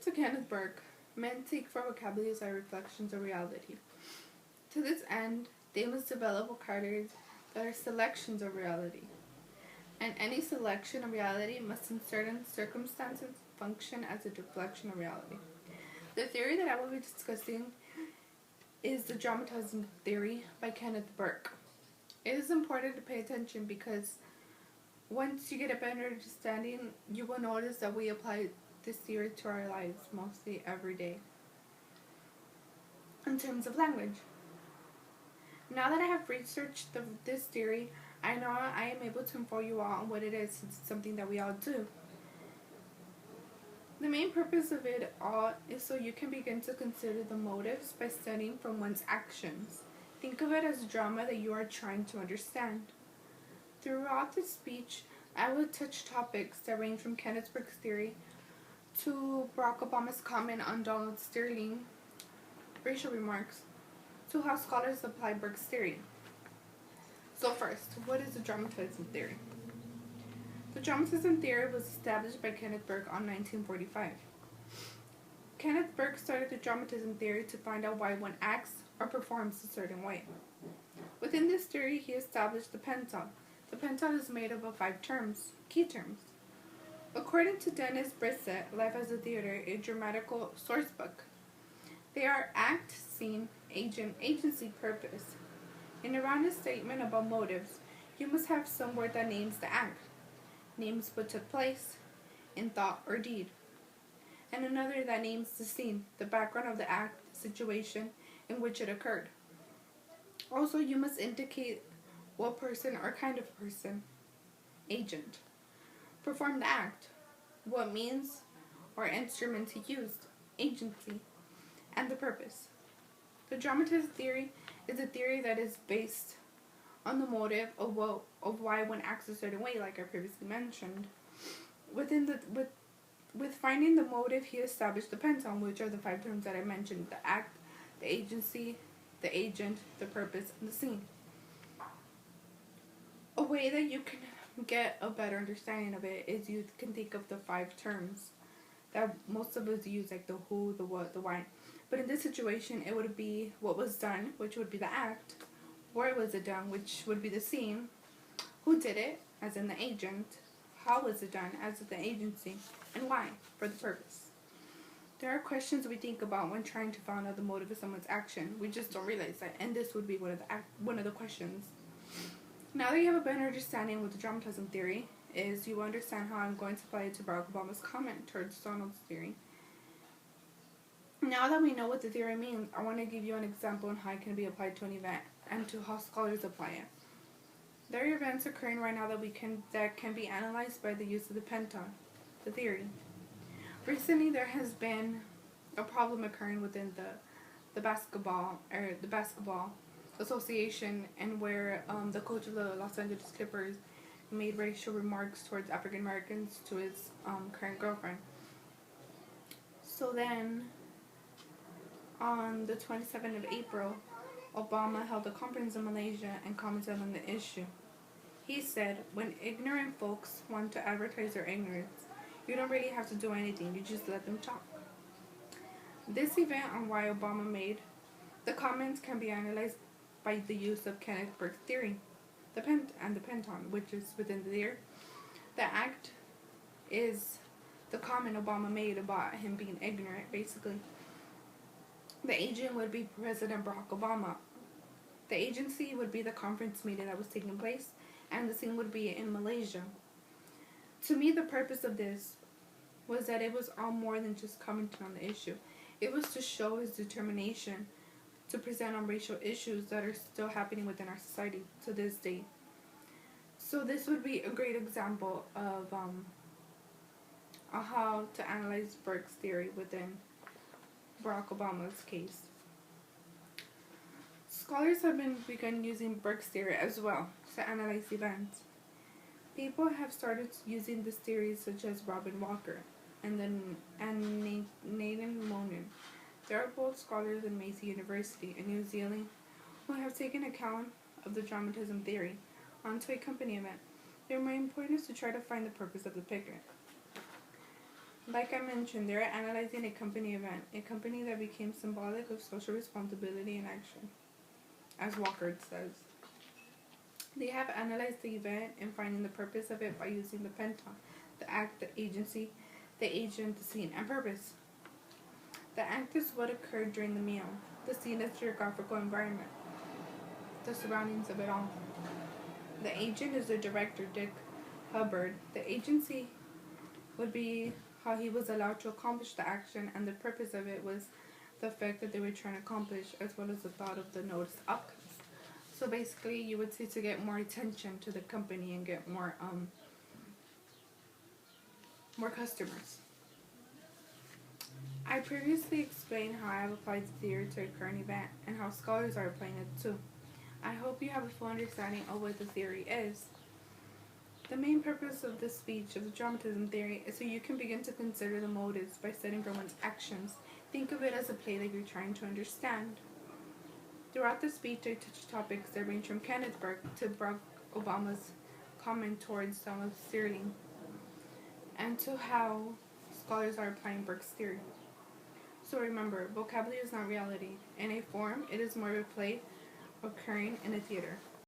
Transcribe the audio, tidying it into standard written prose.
to Kenneth Burke, men seek for vocabularies are reflections of reality. To this end, they must develop vocabularies that are selections of reality. And any selection of reality must in certain circumstances function as a deflection of reality. The theory that I will be discussing is the dramatizing theory by Kenneth Burke. It is important to pay attention because once you get a better understanding, you will notice that we apply this theory to our lives mostly every day. In terms of language, now that I have researched this theory, I know I am able to inform you all on what it is, since it's something that we all do. The main purpose of it all is so you can begin to consider the motives by studying from one's actions. Think of it as drama that you are trying to understand. Throughout this speech, I will touch topics that range from Kenneth Burke's theory to Barack Obama's comment on Donald Sterling racial remarks to how scholars apply Burke's theory. So first, what is the dramatism theory? The dramatism theory was established by Kenneth Burke on 1945. Kenneth Burke started the dramatism theory to find out why one acts or performs a certain way. Within this theory, he established the pentateuch. The pentateuch is made up of 5 terms, key terms. According to Dennis Brissett, Life as a Theater, a dramatical sourcebook, they are act, scene, agent, agency, purpose. In around a statement about motives, you must have some word that names the act, names what took place in thought or deed, and another that names the scene, the background of the act, the situation in which it occurred. Also, you must indicate what person or kind of person, agent, performed the act, what means or instrument he used, agency, and the purpose. The dramatist theory is a theory that is based on the motive of why one acts a certain way, like I previously mentioned. With finding the motive, he established the pentateuch, which are the 5 terms that I mentioned: the act, the agency, the agent, the purpose, and the scene. A way that you can get a better understanding of it is you can think of the 5 terms that most of us use, like the who, the what, the why. But in this situation, it would be what was done, which would be the act, where was it done, which would be the scene, who did it, as in the agent, how was it done, as in the agency, and why, for the purpose. There are questions we think about when trying to find out the motive of someone's action. We just don't realize that, and this would be one of the questions. Now that you have a better understanding with the dramatism theory is, you will understand how I'm going to apply it to Barack Obama's comment towards Donald's theory. Now that we know what the theory means, I want to give you an example on how it can be applied to an event and to how scholars apply it. There are events occurring right now that can be analyzed by the use of the pentateuch, the theory. Recently, there has been a problem occurring within the basketball association, and where the coach of the Los Angeles Clippers made racial remarks towards African Americans to his current girlfriend. So then, on the 27th of April, Obama held a conference in Malaysia and commented on the issue. He said, "When ignorant folks want to advertise their ignorance, you don't really have to do anything, you just let them talk." This event on why Obama made the comments can be analyzed by the use of Kenneth Burke's theory, the pentateuch, which is within the theory. The act is the comment Obama made about him being ignorant, basically. The agent would be President Barack Obama. The agency would be the conference meeting that was taking place, and the scene would be in Malaysia. To me, the purpose of this was that it was all more than just commenting on the issue. It was to show his determination to present on racial issues that are still happening within our society to this day. So this would be a great example of how to analyze Burke's theory within Barack Obama's case. Scholars have begun using Burke's theory as well to analyze events. People have started using this theory, such as Robin Walker and Nathan Monin. They are both scholars in Massey University in New Zealand who have taken account of the dramatism theory onto a company event. Their main point is to try to find the purpose of the picnic. Like I mentioned, they're analyzing a company event, a company that became symbolic of social responsibility and action, as Walker says. They have analyzed the event and finding the purpose of it by using the pentagon, the act, the agency, the agent, the scene, and purpose. The act is what occurred during the meal. The scene is the geographical environment, the surroundings of it all. The agent is the director, Dick Hubbard. The agency would be how he was allowed to accomplish the action, and the purpose of it was the effect that they were trying to accomplish, as well as the thought of the noticed outcomes. So basically, you would say to get more attention to the company and get more customers. I previously explained how I have applied the theory to a current event and how scholars are applying it too. I hope you have a full understanding of what the theory is. The main purpose of this speech of the dramatism theory is so you can begin to consider the motives by studying from one's actions. Think of it as a play that you're trying to understand. Throughout the speech, I touched topics that range from Kenneth Burke to Barack Obama's comment towards Donald Sterling, and to how scholars are applying Burke's theory. So remember, vocabulary is not reality. In a form, it is more of a play occurring in a theater.